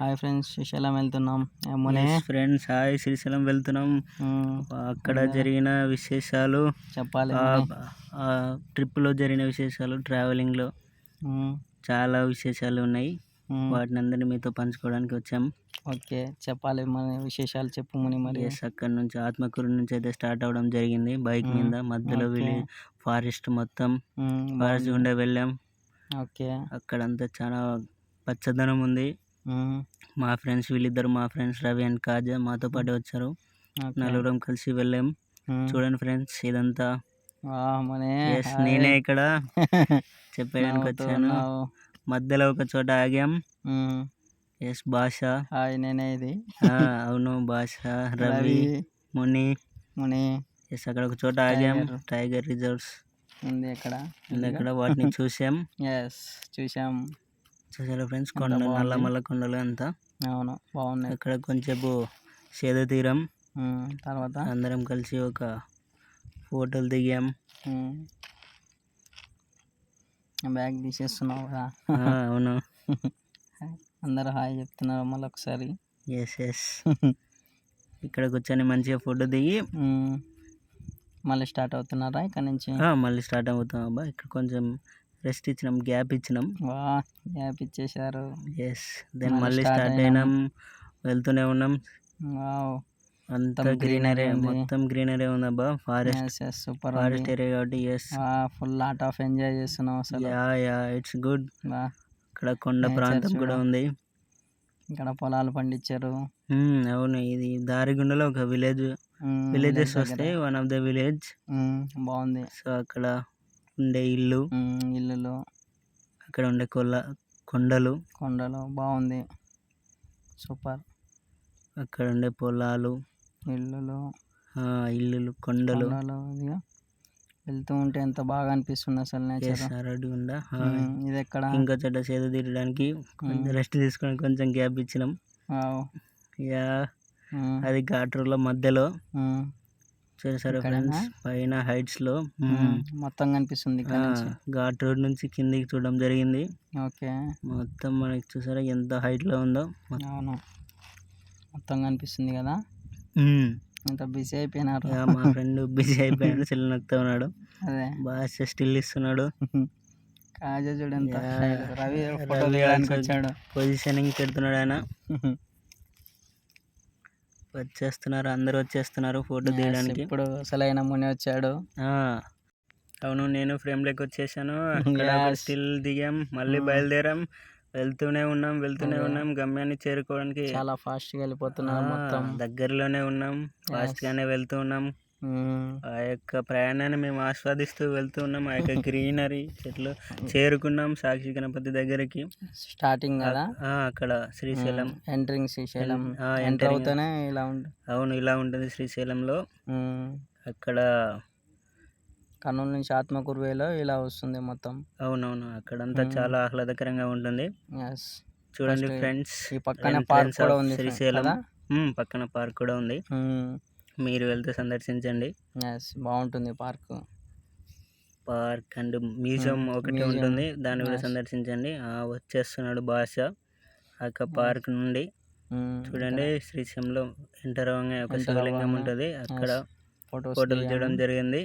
Hi friends, Srisailam వెళ్తున్నాం. ఏమోనే friends hi Srisailam వెళ్తున్నాం. అక్కడ జరిగిన విశేషాలు చెప్పాలి. ఆ ట్రిప్లో జరిగిన విశేషాలు, ట్రావెలింగ్లో చాలా విశేషాలు ఉన్నాయి. వాటిని అందరినీ మీతో పంచుకోవడానికి వచ్చాం. ఓకే, చెప్పాలి మన విశేషాలు చెప్పు ముని. మరి అక్కడ నుంచి ఆత్మకూరు నుంచి అయితే స్టార్ట్ అవ్వడం జరిగింది బైక్ మీద. మధ్యలో వెళ్ళి ఫారెస్ట్ మొత్తం ఫారెస్ట్ గుండా వెళ్ళాం. ఓకే, అక్కడంతా చాలా పచ్చదనం ఉంది. మా ఫ్రెండ్స్ వీళ్ళిద్దరు, మా ఫ్రెండ్స్ రవి అండ్ కాజా మాతో పాటు వచ్చారు. నలుగురం కలిసి వెళ్ళాం. చూడండి ఫ్రెండ్స్, ఇదంతా నేనే ఇక్కడ చెప్పడానికి వచ్చాను. మధ్యలో ఒక చోట ఆగాం. ఎస్ భాష, నేనే ఇది. అవును భాష, రవి, ముని. ఎస్ అక్కడ ఒక చోట ఆగాం. టైగర్ రిజర్వ్స్ ఉంది అక్కడ వాటిని చూసాం. చూసాం. చూసారా ఫ్రెండ్స్, కొండ నల్లమల్ల కొండలు అంతా. అవును, బాగున్నాయి. అక్కడ కొంచెంసేపు సేద తీరం. తర్వాత అందరం కలిసి ఒక ఫోటోలు దిగాం. బ్యాగ్ తీసేస్తున్నావు కదా. అవును. అందరూ హాయ్ చెప్తున్నారు మళ్ళీ ఒకసారి. ఎస్ ఇక్కడ కూర్చొని మంచిగా ఫోటో దిగి మళ్ళీ స్టార్ట్ అవుతున్నారా ఇక్కడ నుంచి? మళ్ళీ స్టార్ట్ అవుతాం అబ్బా. ఇక్కడ కొంచెం రెస్ట్ ఇచ్చినాం, గ్యాప్ ఇచ్చినాం. గ్యాప్ ఇచ్చేసారు. ఎస్ దెన్ మళ్ళీ స్టార్ట్ అయినాం. వెళ్తూనే ఉన్నాం. అంతా గ్రీనరీ, మొత్తం గ్రీనరీ ఉంది అబ్బా. సూపర్ ఫారెస్ట్ ఏరియా కాబట్టి ఫుల్ లాట్ ఆఫ్ ఎంజాయ్ చేస్తున్నాం అసలు. It's good. ఇక్కడ కొండ ప్రాంతం కూడా ఉంది. ఇక్కడ పొలాలు పండించారు. అవును, ఇది దారిగుండలో ఒక విలేజెస్ వస్తాయి. వన్ ఆఫ్ ద విలేజ్ బాగుంది. సో అక్కడ ఉండే ఇల్లు, అక్కడ ఉండే కొండలు బాగుంది. సూపర్. అక్కడ ఉండే పొలాలు, ఇల్లులు, కొండలు వెళ్తూ ఉంటే ఎంత బాగా అనిపిస్తుంది అసలు నేచర్. ఇది ఎక్కడ ఇంకో చోట సేద తీరడానికి రెస్ట్ తీసుకొని కొంచెం గ్యాప్ ఇచ్చినాం. అది ఘాట్ రోడ్ లో మధ్యలో చూసారా ఫ్రెండ్స్, పైన హైట్స్ లో మొత్తం కనిపిస్తుంది. ఘాట్ రోడ్ నుంచి కిందికి చూడడం జరిగింది. ఓకే, మొత్తం మనకి చూసారా ఎంత హైట్ లో ఉందో. అవును, మొత్తం కనిపిస్తుంది కదా. ఎంత బిజీ అయిపోయినారు. మా ఫ్రెండ్ బిజీ అయిపోయాడు, సెల్ నొక్కుతా ఉన్నాడు. అదే బాగా స్టిల్ ఇస్తున్నాడు. కాజా చూడంత రవి ఫోటో తీయడానికి వచ్చాడు. పొజిషనింగ్ పెడుతున్నాడు ఆయన. అందరూ వచ్చేస్తున్నారు ఫోటో తీయడానికి. ఇప్పుడు అసలైన ముని వచ్చాడు. అవును, నేను ఫ్రేమ్ లోకి వచ్చేసాను. అక్కడ స్టిల్ దిగాం, మళ్ళీ బయలుదేరాం. వెళ్తూనే ఉన్నాం గమ్యాన్ని చేరుకోవడానికి. చాలా ఫాస్ట్ గా వెళ్ళిపోతున్నాం. మొత్తం దగ్గరలోనే ఉన్నాం, ఫాస్ట్ గానే వెళ్తూ ఉన్నాం. ఆ యొక్క ప్రయాణాన్ని మేము ఆస్వాదిస్తూ వెళ్తూ ఉన్నాం. ఆ యొక్క గ్రీనరీ, చెట్లు. చేరుకున్నాం సాక్షి గణపతి దగ్గరికి. స్టార్టింగ్ కదా అక్కడ శ్రీశైలం ఎంట్రింగ్. శ్రీశైలం ఎంటర్ అవుతానే ఇలా ఉంటుంది. అవును, ఇలా ఉంటుంది శ్రీశైలంలో. అక్కడ కర్నూలు నుంచి ఆత్మకూరు వేలో ఇలా వస్తుంది మొత్తం. అవునవును, అక్కడంతా చాలా ఆహ్లాదకరంగా ఉంటుంది. చూడండి ఫ్రెండ్స్, ఈ పక్కన పార్క్ కూడా ఉంది. శ్రీశైలం పక్కన పార్క్ కూడా ఉంది. మీరు వెళ్తే సందర్శించండి. బాగుంటుంది పార్క్ అండ్ మ్యూజియం ఒకటి ఉంటుంది, దాన్ని కూడా సందర్శించండి. వచ్చేస్తున్నాడు భాష ఆ పార్క్ నుండి. చూడండి, శ్రీశైలంలో ఎంటర్ అవ్వగానే ఒక శివలింగం ఉంటుంది. అక్కడ ఫోటోలు తీయడం జరిగింది.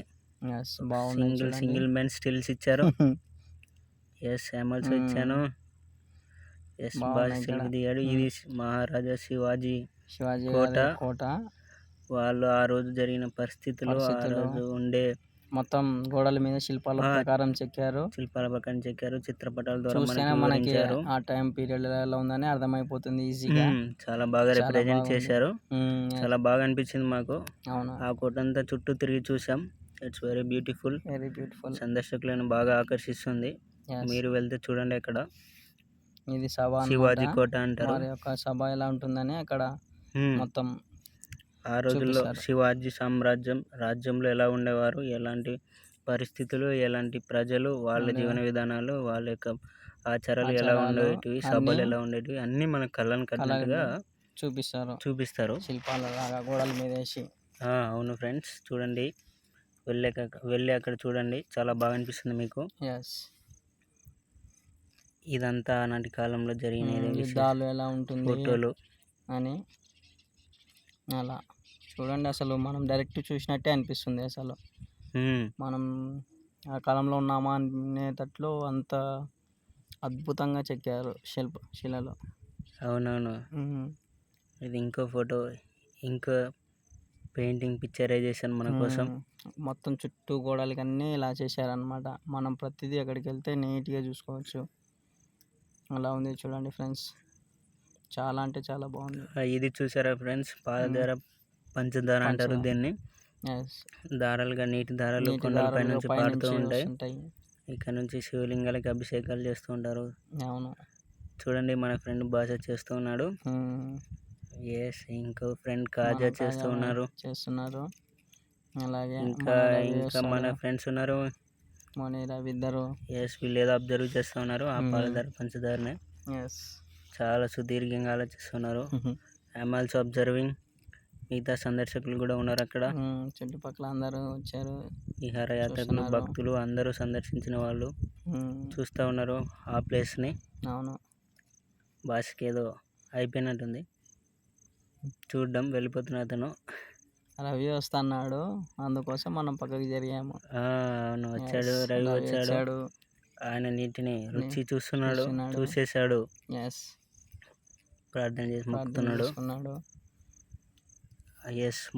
సింగిల్ మెన్ స్టిల్స్ ఇచ్చారు. ఆల్సో ఇచ్చాను. భాష సెల్ఫీ దిగాడు. ఇది మహారాజా శివాజీ కోట. వాళ్ళు ఆ రోజు జరిగిన పరిస్థితులు, ఆ రోజు ఉండే మొత్తం గోడల మీద శిల్పాల ప్రకారం చెక్కారు. చిత్రపటాల ద్వారా మనకి ఆ టైం పీరియడ్ ఎలా ఉందని అర్థమైపోతుంది ఈజీగా. చాలా బాగా రిప్రజెంట్ చేశారు. చాలా బాగా అనిపించింది మాకు. ఆ కోట అంతా చుట్టూ తిరిగి చూసాం. It's very beautiful. సందర్శకులను బాగా ఆకర్షిస్తుంది. మీరు వెళ్తే చూడండి. అక్కడ ఇది సభ, శివాజీ కోట అంటారు. వారి యొక్క సభ ఎలా ఉంటుందని అక్కడ మొత్తం ఆ రోజుల్లో శివాజీ రాజ్యంలో ఎలా ఉండేవారు, ఎలాంటి పరిస్థితులు, ఎలాంటి ప్రజలు, వాళ్ళ జీవన విధానాలు, వాళ్ళ యొక్క ఆచారాలు ఎలా ఉండేటివి, సభలు ఎలా ఉండేటివి అన్ని మన కళ్ళను కట్టినట్టుగా చూపిస్తారు శిల్పాల లాగా గోడల మీద వేసి. అవును ఫ్రెండ్స్, చూడండి. వెళ్ళి అక్కడ చూడండి, చాలా బాగా అనిపిస్తుంది మీకు. ఇదంతా ఆనాటి కాలంలో జరిగినది యుద్ధాలు ఎలా ఉంటుంది ఫోటోలు అని అలా చూడండి. అసలు మనం డైరెక్ట్ చూసినట్టే అనిపిస్తుంది. అసలు మనం ఆ కాలంలో ఉన్నామా అనేటట్లు అంత అద్భుతంగా చెక్కారు శిలలో. అవునవును. ఇది ఇంకో ఫోటో, ఇంకో పెయింటింగ్ పిక్చరైజేషన్ మన కోసం. మొత్తం చుట్టూ గోడలకి అన్నీ ఇలా చేశారనమాట. మనం ప్రతిదీ అక్కడికి వెళ్తే నీట్గా చూసుకోవచ్చు. అలా ఉంది చూడండి ఫ్రెండ్స్, చాలా అంటే చాలా బాగుంది. ఇది చూసారా ఫ్రెండ్స్, పాదధార పంచదార అంటారు దీన్ని. దారాలుగా నీటి దారాలు కొండలపై నుంచి పారుతూ ఉంటాయి. ఇక్కడ నుంచి శివలింగాలకి అభిషేకాలు చేస్తూ ఉంటారు. అవును, చూడండి మన ఫ్రెండ్ భాష చేస్తూ ఉన్నాడు. ఇంకో ఫ్రెండ్ కాజా చేస్తున్నారు. అలాగే ఇంకా మన ఫ్రెండ్స్ ఉన్నారు, మోని రవి ఇద్దరు. వీళ్ళు ఏదో అబ్జర్వ్ చేస్తూ ఉన్నారు ఆ పాలధార పంచదారని. చాలా సుదీర్ఘంగా ఆలోచిస్తున్నారు. I'm also observing. మిగతా సందర్శకులు కూడా ఉన్నారు అక్కడ. చుట్టుపక్కల అందరూ వచ్చారు. విహారయాత్రికులు, భక్తులు అందరూ సందర్శించిన వాళ్ళు చూస్తూ ఉన్నారు ఆ ప్లేస్ని. అవును, భాషకి ఏదో అయిపోయినట్టుంది చూడడం. వెళ్ళిపోతున్న అతను రవి వస్తున్నాడు, అందుకోసం మనం పక్కకి జరిగాము. అవును, వచ్చాడు రవి వచ్చాడు. ఆయన నీటిని రుచి చూసేసాడు. ప్రార్థన చేసి మొక్కుతున్నాడు.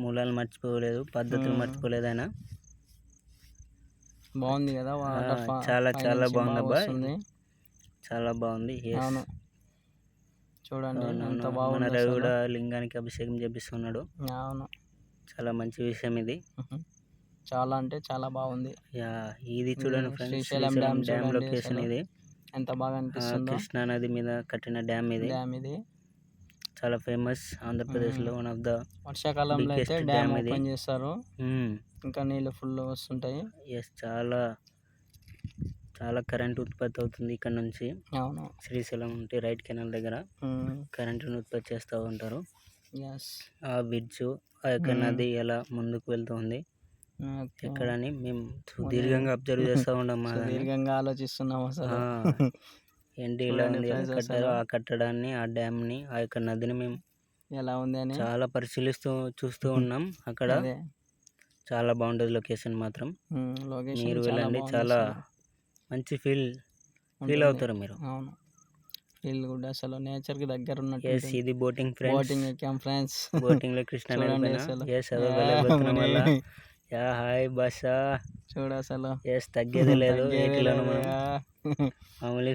మూలాలు మర్చిపోలేదు, పద్ధతులు మర్చిపోలేదు ఆయన. బాగుంది కదా, చాలా చాలా బాగుంది అబ్బా, చాలా బాగుంది. చూడండి ఎంత మన బాగుంది. రవి కూడా లింగానికి అభిషేకం చేపిస్తున్నాడు. అవును, చాలా మంచి విషయం ఇది. చాలా అంటే చాలా బాగుంది. ఇది చూడండి ఫ్రెండ్స్, శ్రీశైలం డ్యామ్ లొకేషన్ ఇది. ఎంత బాగా అనిపిస్తుందో. కృష్ణా నది మీద కట్టిన డ్యామ్ ఇది. చాలా ఫేమస్ ఆంధ్రప్రదేశ్ లో. వన్ ఆఫ్ ద వర్షాకాలంలో అయితే డ్యామ్ ఓపెన్ చేస్తారు, ఇంకా నీళ్ళు ఫుల్ వస్తుంటాయి. చాలా చాలా కరెంట్ ఉత్పత్తి అవుతుంది ఇక్కడ నుంచి. అవును, శ్రీశైలం ఉంటే రైట్ కెనాల్ దగ్గర కరెంటును ఉత్పత్తి చేస్తూ ఉంటారు. ఆ బ్రిడ్జ్, ఆ యొక్క నది ఎలా ముందుకు వెళ్తుంది ఎక్కడని మేము సుదీర్ఘంగా అబ్జర్వ్ చేస్తూ ఉన్నాం. దీర్ఘంగా ఆలోచిస్తున్నాం అసలు. ఏంటి ఇలా ఉంది, ఎలా కట్టారో ఆ కట్టడాన్ని, ఆ డ్యామ్ ని, ఆ యొక్క నదిని మేము ఎలా ఉంది అని చాలా పరిశీలిస్తూ చూస్తూ ఉన్నాం. అక్కడ చాలా బాగుంటుంది లొకేషన్ మాత్రం. మీరు వెళ్ళండి, చాలా మంచి ఫీల్ అవుతారు మీరు. అవును, ఫీల్ గుడ్. అసలు నేచర్ కి దగ్గర ఉన్నట్టు. ఇది బోటింగ్ ఫ్రెండ్స్. బోటింగ్ ఎక్కాం ఫ్రెండ్స్. బోటింగ్ లో కృష్ణా నది పైన. హాయ్ భాష చూడు అసలు. తగ్గేది లేదు. మామూలు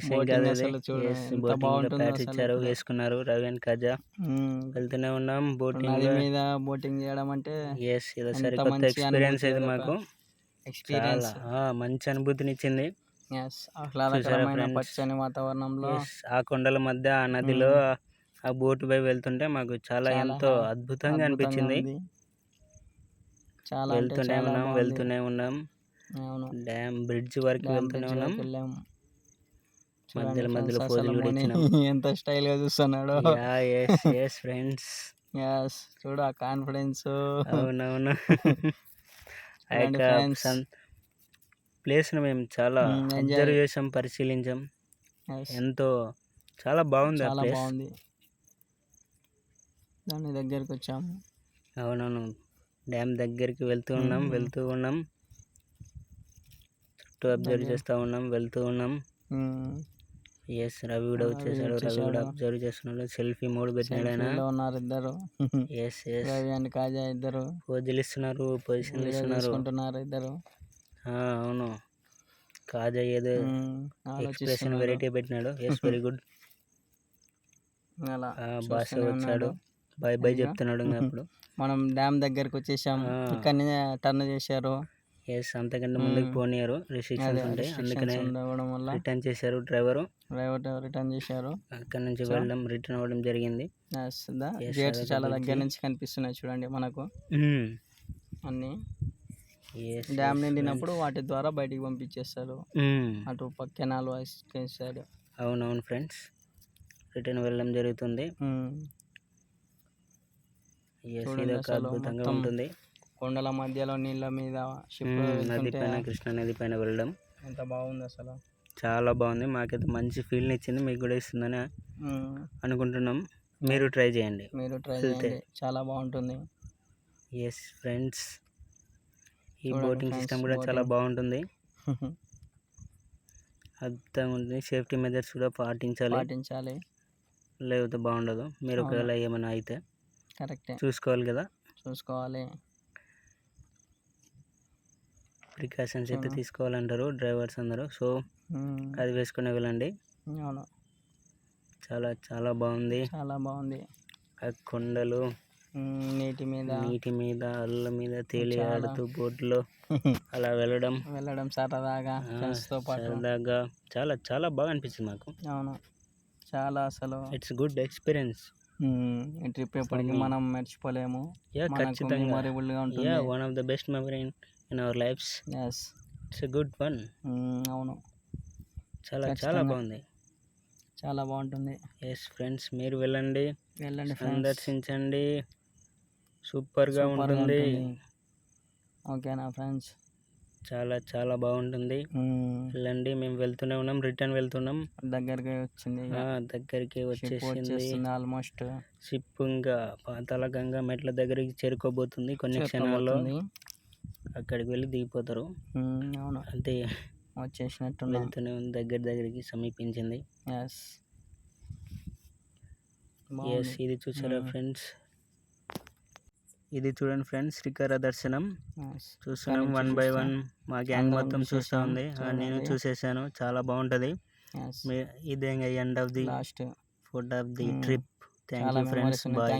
ఇచ్చారు, వేసుకున్నారు రవి అండ్ కాజా. వెళ్తూనే ఉన్నాం బోటింగ్ మీద. బోటింగ్ చేయడం అంటే ఇది సరికొత్త ఎక్స్పీరియన్స్. ఇది మాకు మంచి అనుభూతినిచ్చింది. పచ్చని వాతావరణంలో ఆ కొండల మధ్య ఆ నదిలో ఆ బోటు పై వెళ్తుంటే మాకు చాలా ఎంతో అద్భుతంగా అనిపించింది. వెళ్తూనే ఉన్నాం. డ్యామ్ బ్రిడ్జ్ వరకు వెళ్తూనే ఉన్నాం. మధ్యలో పోజులు కూడా ఇచ్చినాం. ఎంత స్టైల్ గా చూస్తున్నాడు ఫ్రెండ్స్. చూడు ఆ కాన్ఫిడెన్స్. అవునవును. ప్లేస్ ను మేము చాలా అబ్జర్వ్ చేసాం, పరిశీలించాం. ఎంతో చాలా బాగుంది. దాని దగ్గరికి వచ్చాము. అవునవును, డ్యామ్ దగ్గరికి వెళ్తూ ఉన్నాం. చుట్టూ అబ్జర్వ్ చేస్తూ ఉన్నాం, వెళ్తూ ఉన్నాం. రవి కూడా వచ్చేసాడు. రవి కూడా అబ్జర్వ్ చేస్తున్నాడు. సెల్ఫీ మోడ్ పెట్టినాడు ఆయన. ఇద్దరు. రవి అండ్ కాజా ఇద్దరు పోజులు ఇస్తున్నారు, పొజిషన్లు ఇస్తున్నారు ఇద్దరు. అవును, కాజా ఏదో ఎక్స్ప్రెషన్ వెరైటీ పెట్టినాడు. Very good. భాష వచ్చాడు, బై చెప్తున్నాడు. అప్పుడు మనం డ్యామ్ దగ్గరకు వచ్చేసాం. ఇక్కడ టర్న్ చేశారు. అంతకంటే ముందుకు పోనీయారు, రిస్ట్రిక్షన్స్ ఉంటాయి. అందుకనే రిటర్న్ చేశారు. డ్రైవర్ రిటర్న్ చేశారు. అక్కడ నుంచి రిటర్న్ అవ్వడం జరిగింది. గేట్స్ చాలా దగ్గర నుంచి కనిపిస్తున్నాయి చూడండి మనకు. అన్ని డ్యామ్ నిండినప్పుడు వాటి ద్వారా బయటికి పంపించేస్తారు. అటు కెనాల్ సైడ్. అవునవును ఫ్రెండ్స్, రిటర్న్ వెళ్ళడం జరుగుతుంది. అద్భుతంగా ఉంటుంది. కొండల మధ్యలో నీళ్ళ మీద నది పైన, కృష్ణా నది పైన వెళ్ళడం ఎంత బాగుంది అసలు. చాలా బాగుంది. మాకైతే మంచి ఫీల్ని ఇచ్చింది, మీకు కూడా ఇస్తుందని అనుకుంటున్నాం. మీరు ట్రై చేయండి. చాలా బాగుంటుంది. ఎస్ ఫ్రెండ్స్, ఈ బోటింగ్ సిస్టమ్ కూడా చాలా బాగుంటుంది. అద్భుతంగా ఉంటుంది. సేఫ్టీ మెజర్స్ కూడా పాటించాలి, లేకపోతే బాగుండదు. మీరు ఒకవేళ ఏమైనా అయితే కరెక్టే చూసుకోవాలి కదా, ప్రికాషన్స్ అయితే తీసుకోవాలంటారు డ్రైవర్స్ అందరూ. సో అది వేసుకునే వెళ్ళండి. చాలా చాలా బాగుంది. ఆ కొండలు, నీటి మీద అల్ల మీద తేలియాడుతూ బోట్లో అలా వెళ్ళడం సరదాగా చాలా చాలా బాగా అనిపించింది మాకు. చాలా అసలు ఇట్స్ గుడ్ ఎక్స్పీరియన్స్. ట్రిప్ ఎప్పటికీ మనం మర్చిపోలేము. ఖచ్చితంగా one of the best memory in our lives. It's a good one. అవును, చాలా చాలా బాగుంది, చాలా బాగుంటుంది. ఎస్ ఫ్రెండ్స్, మీరు వెళ్ళండి, సందర్శించండి, సూపర్గా ఉంటుంది. ఓకేనా ఫ్రెండ్స్, చాలా చాలా బాగుంటుంది. వెళ్ళండి, మేము వెళ్తూనే ఉన్నాం, రిటర్న్ వెళ్తున్నాం. దగ్గరికి వచ్చేసింది ఆల్మోస్ట్. షిప్ ఇంకా పాతాళ గంగా మెట్ల దగ్గరికి చేరుకోబోతుంది. కొన్ని క్షణాల్లో అక్కడికి వెళ్ళి దిగిపోతారు. అంతే, వచ్చేసినట్టు వెళ్తూనే ఉంది, దగ్గరికి సమీపించింది. ఇది చూసారా ఫ్రెండ్స్, ఇది చూడండి ఫ్రెండ్స్, శ్రీకర దర్శనం చూస్తున్నాం. 1 by 1 మా గ్యాంగ్ మొత్తం చూస్తూ ఉంది. నేను చూసేసాను, చాలా బాగుంటుంది. ఇదే end of the food of the trip. Thank you friends, bye.